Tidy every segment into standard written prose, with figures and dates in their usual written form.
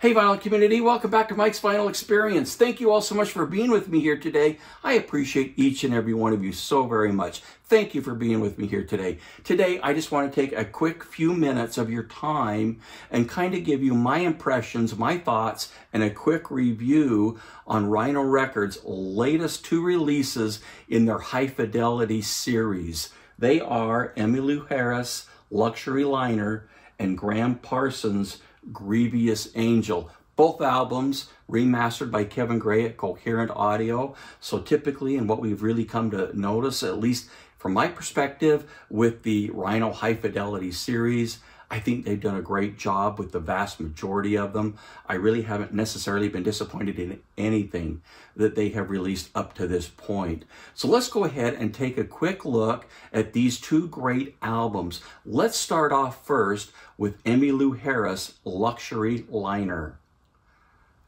Hey vinyl community, welcome back to Mike's Vinyl Experience. Thank you all so much for being with me here today. I appreciate each and every one of you so very much. Thank you for being with me here today. Today, I just want to take a quick few minutes of your time and kind of give you my impressions, my thoughts, and a quick review on Rhino Records' latest two releases in their High Fidelity series. They are Emmylou Harris Luxury Liner and Graham Parsons Grievous Angel. Both albums remastered by Kevin Gray at Coherent Audio. So typically, and what we've really come to notice, at least from my perspective, with the Rhino High Fidelity series, I think they've done a great job with the vast majority of them. I really haven't necessarily been disappointed in anything that they have released up to this point. So let's go ahead and take a quick look at these two great albums. Let's start off first with Emmylou Harris Luxury Liner.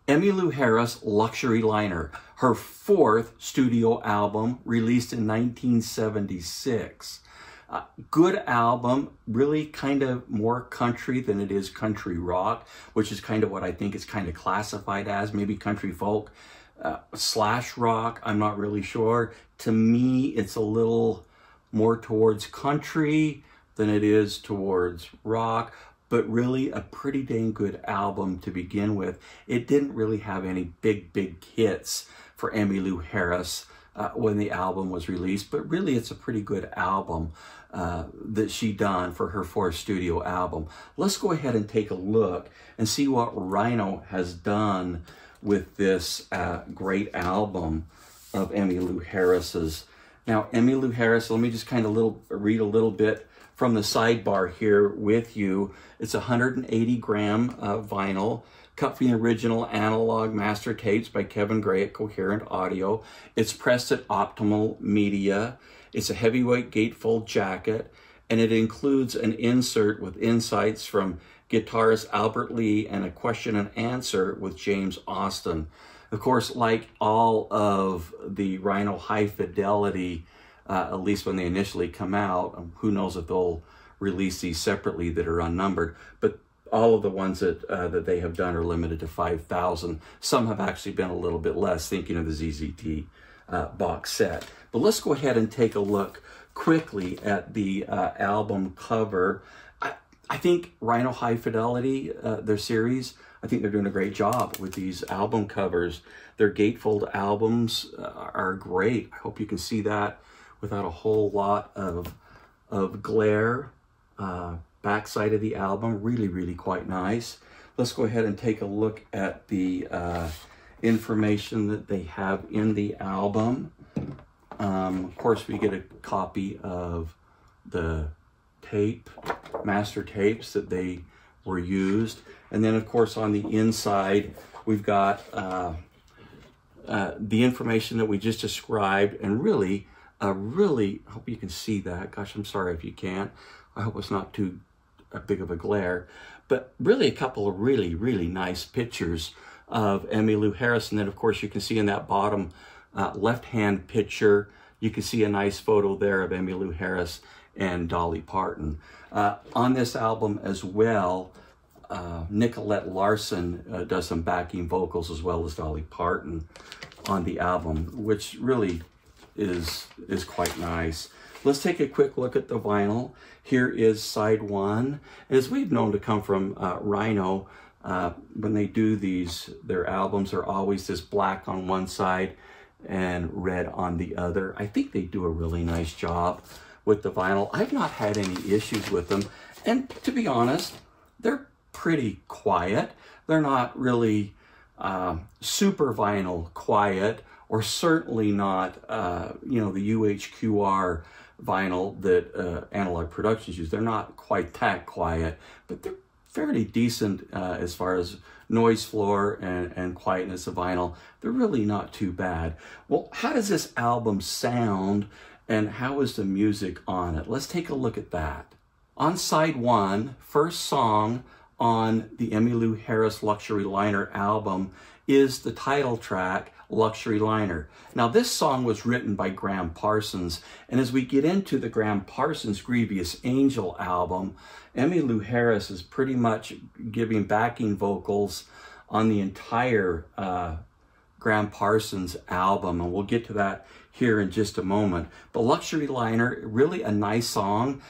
Emmylou Harris Luxury Liner, her fourth studio album released in 1976. Good album, really kind of more country than it is country rock, which is kind of what I think it's kind of classified as, maybe country folk slash rock, I'm not really sure. To me, it's a little more towards country than it is towards rock, but really a pretty dang good album to begin with. It didn't really have any big hits for Emmylou Harris when the album was released, but really it's a pretty good album that she done for her fourth studio album. Let's go ahead and take a look and see what Rhino has done with this great album of Emmylou Harris's. Now, Emmylou Harris, let me just kind of read a little bit from the sidebar here with you. It's 180 gram vinyl, cut from the original analog master tapes by Kevin Gray at Coherent Audio. It's pressed at Optimal Media. It's a heavyweight gatefold jacket, and it includes an insert with insights from guitarist Albert Lee and a question and answer with James Austin. Of course, like all of the Rhino High Fidelity, at least when they initially come out, who knows if they'll release these separately that are unnumbered, but all of the ones that they have done are limited to 5,000. Some have actually been a little bit less, thinking of the ZZT box set. But let's go ahead and take a look quickly at the album cover. I think Rhino High Fidelity, their series, I think they're doing a great job with these album covers. Their gatefold albums are great. I hope you can see that without a whole lot of glare. Backside of the album, really quite nice. Let's go ahead and take a look at the information that they have in the album. Of course, we get a copy of the master tapes that they were used. And then, of course, on the inside, we've got the information that we just described, and really, I hope you can see that. Gosh, I'm sorry if you can't. I hope it's not too big of a glare, but really a couple of really nice pictures of Emmylou Harris. And then, of course, you can see in that bottom left-hand picture, you can see a nice photo there of Emmylou Harris and Dolly Parton. On this album as well, Nicolette Larson does some backing vocals as well as Dolly Parton on the album, which really is quite nice. Let's take a quick look at the vinyl. Here is side one. As we've known to come from Rhino, when they do their albums are always this black on one side and red on the other. I think they do a really nice job with the vinyl. I've not had any issues with them. And to be honest, they're pretty quiet. They're not really super vinyl quiet, or certainly not, you know, the UHQR vinyl that Analog Productions use. They're not quite that quiet, but they're fairly decent as far as noise floor and quietness of vinyl. They're really not too bad. Well, how does this album sound, and how is the music on it? Let's take a look at that. On side one, first song on the Emmylou Harris Luxury Liner album is the title track, Luxury Liner. Now, this song was written by Graham Parsons, and as we get into the Graham Parsons Grievous Angel album, Emmylou Harris is pretty much giving backing vocals on the entire Gram Parsons album, and we'll get to that here in just a moment. But Luxury Liner, really a nice song,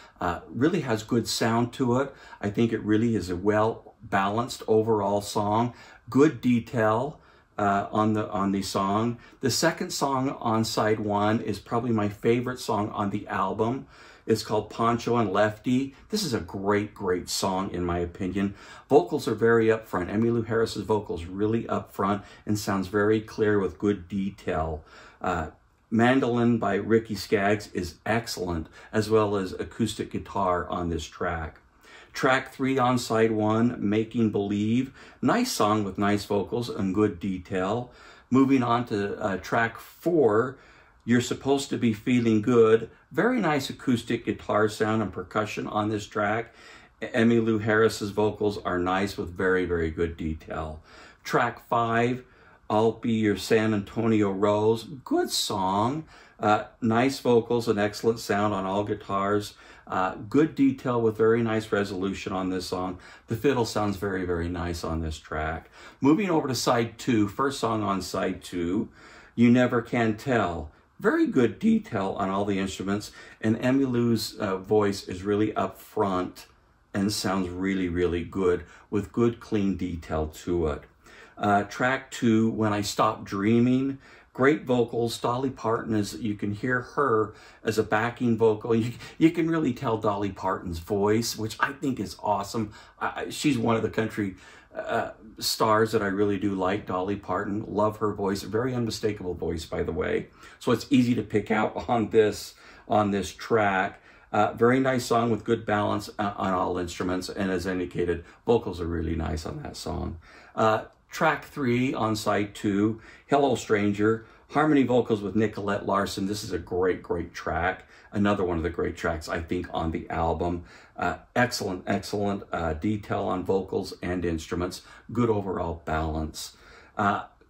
really has good sound to it. I think it really is a well-balanced overall song, good detail on the song. The second song on side one is probably my favorite song on the album. It's called Poncho and Lefty. This is a great, great song in my opinion. Vocals are very upfront. Emmylou Harris's vocals really upfront and sounds very clear with good detail. Mandolin by Ricky Skaggs is excellent, as well as acoustic guitar on this track. Track 3 on side 1, Making Believe. Nice song with nice vocals and good detail. Moving on to track 4, You're Supposed to Be Feeling Good. Very nice acoustic guitar sound and percussion on this track. Emmylou Harris's vocals are nice with very, very good detail. Track 5, I'll Be Your San Antonio Rose. Good song. Nice vocals and excellent sound on all guitars. Good detail with very nice resolution on this song. The fiddle sounds very, very nice on this track. Moving over to side 2, first song on side 2, You Never Can Tell. Very good detail on all the instruments, and Emmylou's voice is really up front and sounds really, really good with good, clean detail to it. Track 2, When I Stop Dreaming. Great vocals. Dolly Parton is, you can hear her as a backing vocal. You can really tell Dolly Parton's voice, which I think is awesome. She's one of the country stars that I really do like, Dolly Parton. Love her voice. A very unmistakable voice, by the way. So it's easy to pick out on this track. Very nice song with good balance on all instruments. And as indicated, vocals are really nice on that song. Track 3 on side 2, Hello Stranger, harmony vocals with Nicolette Larson. This is a great, great track. Another one of the great tracks, I think, on the album. Excellent, excellent detail on vocals and instruments. Good overall balance.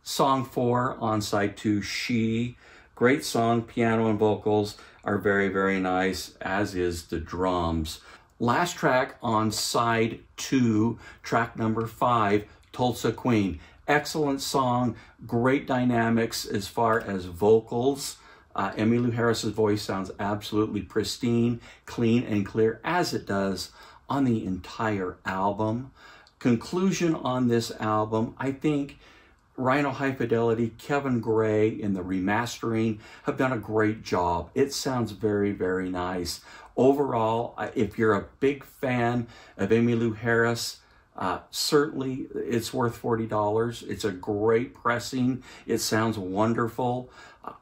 Song 4 on side 2, She. Great song, piano and vocals are very, very nice, as is the drums. Last track on side 2, track number 5, Tulsa Queen. Excellent song, great dynamics as far as vocals. Emmylou Harris's voice sounds absolutely pristine, clean, and clear, as it does on the entire album. Conclusion on this album, I think Rhino High Fidelity, Kevin Gray in the remastering have done a great job. It sounds very, very nice. Overall, if you're a big fan of Emmylou Harris, certainly it's worth $40. It's a great pressing. It sounds wonderful.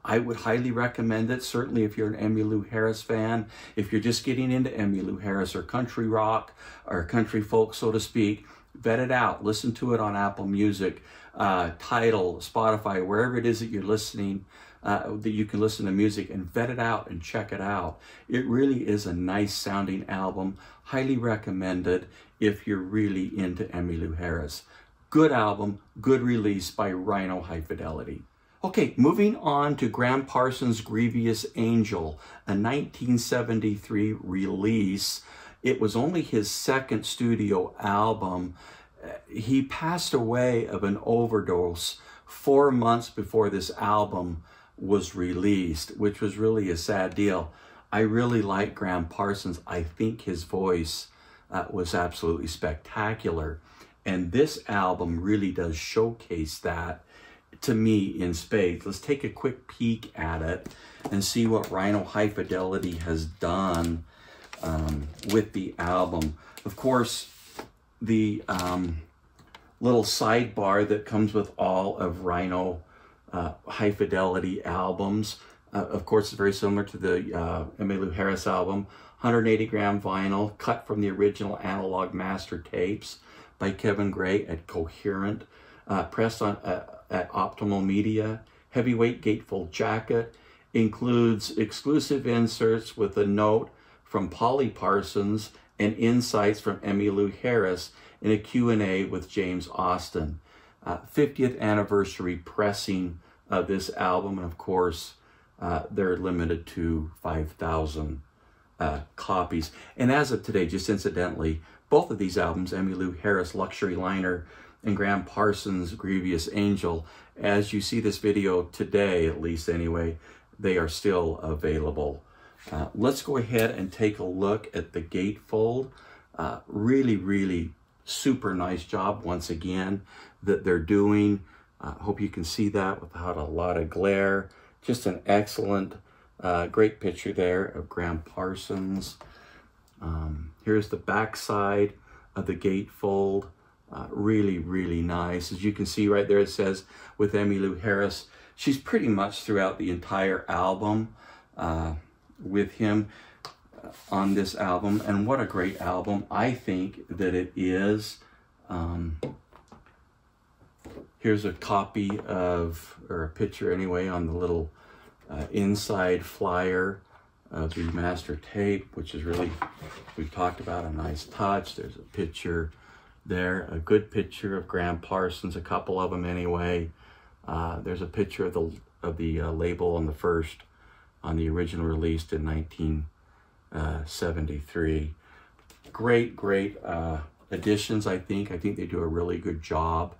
I would highly recommend it, certainly if you're an Emmylou Harris fan. If you're just getting into Emmylou Harris or country rock or country folk, so to speak, vet it out. Listen to it on Apple Music, Tidal, Spotify, wherever it is that you're listening, that you can listen to music, and vet it out and check it out. It really is a nice sounding album. Highly recommended if you're really into Emmylou Harris. Good album, good release by Rhino High Fidelity. Okay, moving on to Gram Parsons Grievous Angel, a 1973 release. It was only his second studio album. He passed away of an overdose 4 months before this album was released, which was really a sad deal. I really like Gram Parsons. I think his voice was absolutely spectacular. And this album really does showcase that to me in spades. Let's take a quick peek at it and see what Rhino High Fidelity has done with the album. Of course, the little sidebar that comes with all of Rhino High Fidelity albums, of course, is very similar to the Emmylou Harris album. 180 gram vinyl, cut from the original analog master tapes by Kevin Gray at Coherent, pressed on at Optimal Media. Heavyweight gatefold jacket, includes exclusive inserts with a note from Polly Parsons and insights from Emmylou Harris in a Q&A with James Austin. 50th anniversary pressing of this album, and of course, they're limited to 5,000 copies. And as of today, just incidentally, both of these albums, Emmylou Harris Luxury Liner and Graham Parsons Grievous Angel. As you see this video today, at least anyway, they are still available. Let's go ahead and take a look at the gatefold. Really super nice job once again that they're doing. Hope you can see that without a lot of glare. Just an excellent, great picture there of Graham Parsons. Here's the back side of the gatefold. Really nice. As you can see right there, it says with Emmylou Harris. She's pretty much throughout the entire album with him on this album. And what a great album I think that it is. Here's a copy of, or a picture anyway, on the little inside flyer of the master tape, which is really, we've talked about, a nice touch. There's a picture there, a good picture of Graham Parsons, a couple of them anyway. There's a picture of the label on the original released in 1973. Great additions, I think. I think they do a really good job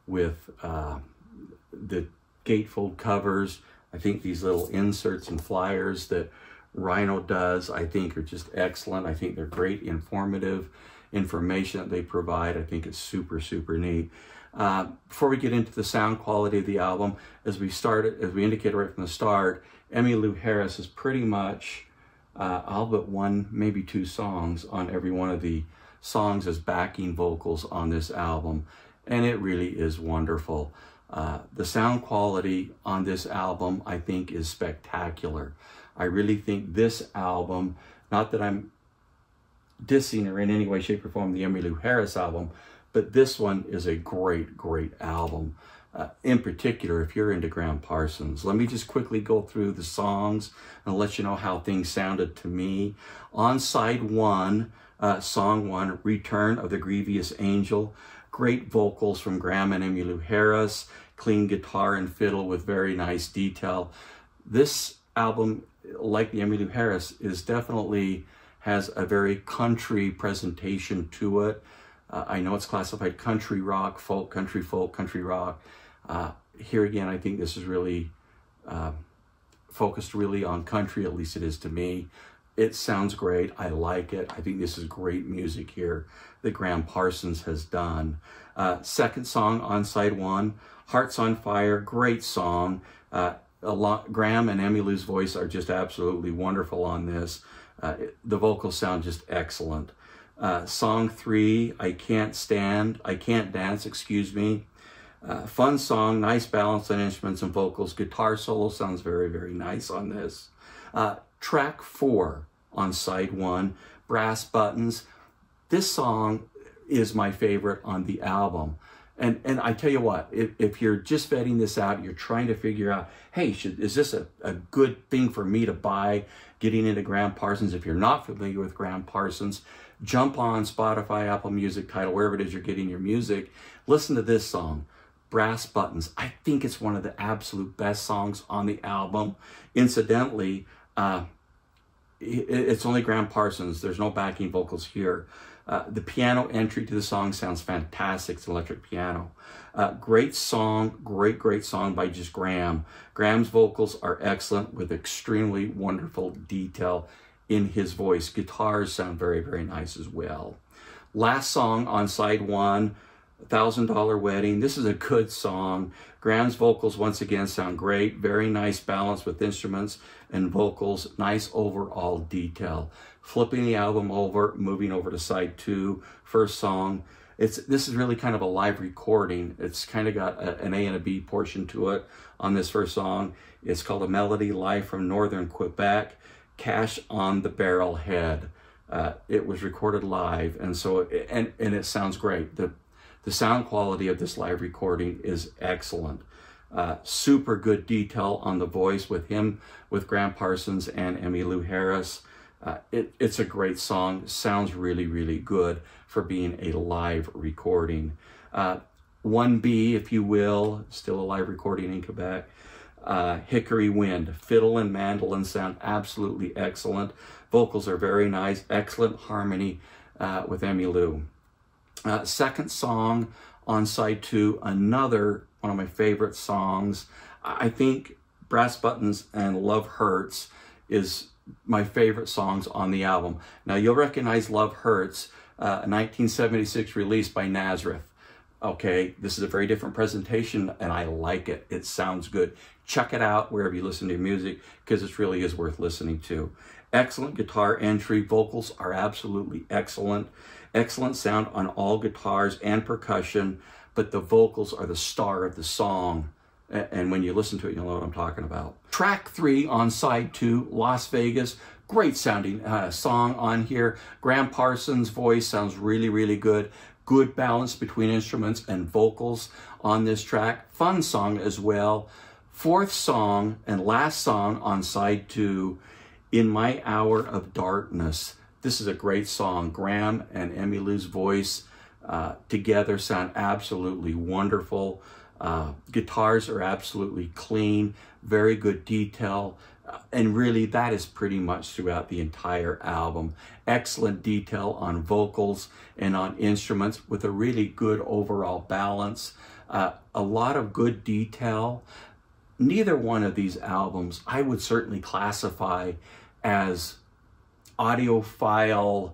with the gatefold covers. I think these little inserts and flyers that Rhino does, I think, are just excellent. I think they're great informative information that they provide. I think it's super neat. Before we get into the sound quality of the album, as we indicated right from the start, Emmylou Harris is pretty much all but one, maybe two songs on every one of the songs as backing vocals on this album, and it really is wonderful. The sound quality on this album, I think, is spectacular. I really think this album, not that I'm dissing or in any way, shape, or form the Emmylou Harris album, but this one is a great album. In particular, if you're into Graham Parsons. Let me just quickly go through the songs and let you know how things sounded to me. On side one, song one, Return of the Grievous Angel. Great vocals from Graham and Emmylou Harris. Clean guitar and fiddle with very nice detail. This album, like the Emmylou Harris, is definitely has a very country presentation to it. I know it's classified country rock, folk, country rock. Here again, I think this is really focused really on country, at least it is to me. It sounds great. I like it. I think this is great music here that Graham Parsons has done. Second song on side one, Hearts on Fire, great song. Graham and Emmylou's voice are just absolutely wonderful on this. The vocals sound just excellent. Song three, I Can't Dance, excuse me. Fun song, nice balance on instruments and vocals. Guitar solo sounds very nice on this. Track four on side one, Brass Buttons. This song is my favorite on the album. And I tell you what, if you're just vetting this out, you're trying to figure out, hey, is this a good thing for me to buy, getting into Graham Parsons? If you're not familiar with Graham Parsons, jump on Spotify, Apple Music, Tidal, wherever it is you're getting your music. Listen to this song, Brass Buttons. I think it's one of the absolute best songs on the album. Incidentally, it's only Graham Parsons. There's no backing vocals here. The piano entry to the song sounds fantastic. It's electric piano. Great song, great song by just Graham. Graham's vocals are excellent with extremely wonderful detail in his voice. Guitars sound very nice as well. Last song on side one, $1,000 Wedding. This is a good song. Graham's vocals once again sound great. Very nice balance with instruments and vocals. Nice overall detail. Flipping the album over, moving over to side two, first song. This is really kind of a live recording. It's kind of got an A and a B portion to it on this first song. It's called A Melody live from Northern Quebec. Cash on the Barrel Head. It was recorded live, and so it sounds great. The sound quality of this live recording is excellent. Super good detail on the voice with Graham Parsons and Emmylou Harris. It's a great song. Sounds really good for being a live recording. 1B, if you will, still a live recording in Quebec. Hickory Wind, fiddle and mandolin sound absolutely excellent. Vocals are very nice, excellent harmony with Emmylou. Second song on side 2, another one of my favorite songs. I think Brass Buttons and Love Hurts is my favorite songs on the album. Now you'll recognize Love Hurts, a 1976 release by Nazareth. Okay, this is a very different presentation and I like it. It sounds good. Check it out wherever you listen to your music because it really is worth listening to. Excellent guitar entry. Vocals are absolutely excellent. Excellent sound on all guitars and percussion, but the vocals are the star of the song. And when you listen to it, you'll know what I'm talking about. Track 3 on side 2, Las Vegas. Great sounding song on here. Graham Parsons' voice sounds really, really good. Good balance between instruments and vocals on this track. Fun song as well. 4th song and last song on side 2, In My Hour of Darkness. This is a great song. Graham and Emmylou's voice together sound absolutely wonderful. Guitars are absolutely clean, very good detail, and really that is pretty much throughout the entire album. Excellent detail on vocals and on instruments with a really good overall balance. A lot of good detail. Neither one of these albums I would certainly classify as audiophile,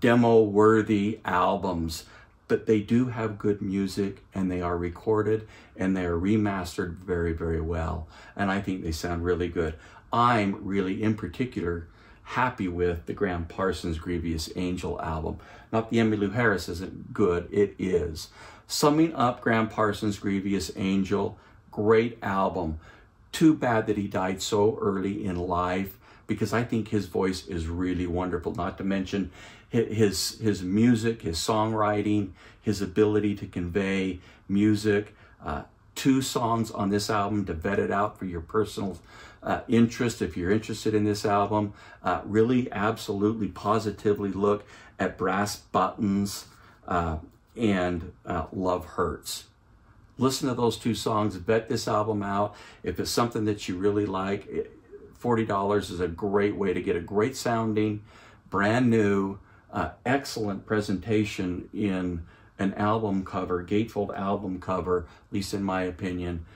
demo-worthy albums, but they do have good music and they are recorded and they are remastered very, very well. And I think they sound really good. I'm really, in particular, happy with the Graham Parsons Grievous Angel album. Not the Emmylou Harris isn't good, it is. Summing up Graham Parsons Grievous Angel, great album. Too bad that he died so early in life because I think his voice is really wonderful, not to mention his music, his songwriting, his ability to convey music. 2 songs on this album to vet it out for your personal interest. If you're interested in this album, really absolutely positively look at Brass Buttons and Love Hurts. Listen to those 2 songs, vet this album out. If it's something that you really like, $40 is a great way to get a great sounding, brand new, excellent presentation in an album cover, gatefold album cover, at least in my opinion.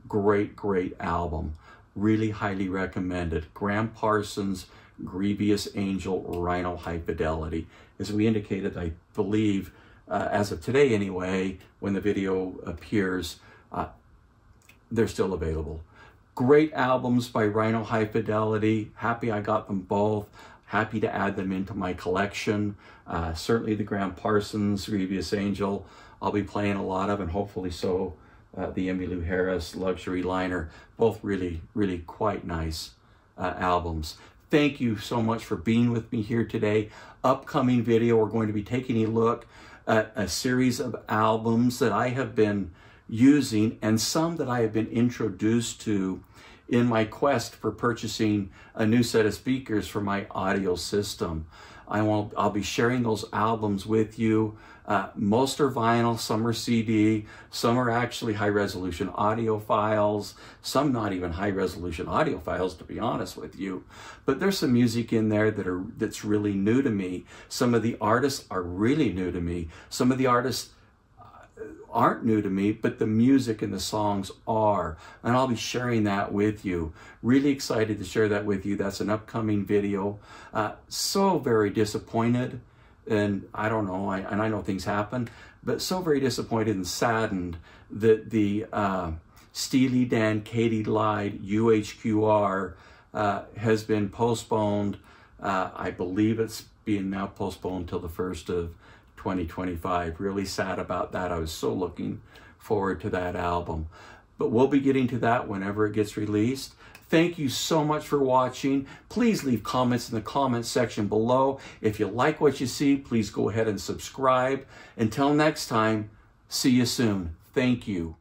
Great, great album. Really highly recommended. Graham Parsons, Grievous Angel, Rhino, High Fidelity. As we indicated, I believe, as of today anyway, when the video appears, they're still available. Great albums by Rhino, High Fidelity. Happy I got them both. Happy to add them into my collection. Certainly the Graham Parsons Grievous Angel I'll be playing a lot of, and hopefully so the Emmylou Harris Luxury Liner. Both really, really quite nice albums. Thank you so much for being with me here today. Upcoming video, we're going to be taking a look at a series of albums that I have been using and some that I have been introduced to in my quest for purchasing a new set of speakers for my audio system. I'll be sharing those albums with you. Most are vinyl, some are CD, some are actually high-resolution audio files, some not even high-resolution audio files, to be honest with you. But there's some music in there that's really new to me. Some of the artists are really new to me. Some of the artists aren't new to me, but the music and the songs are, and I'll be sharing that with you. Really excited to share that with you. That's an upcoming video. So very disappointed, and I don't know, and I know things happen, but so very disappointed and saddened that the Steely Dan Katy Lied UHQR has been postponed. I believe it's being now postponed till the 1st of 2025. Really sad about that. I was so looking forward to that album. But we'll be getting to that whenever it gets released. Thank you so much for watching. Please leave comments in the comments section below. If you like what you see, please go ahead and subscribe. Until next time, see you soon. Thank you.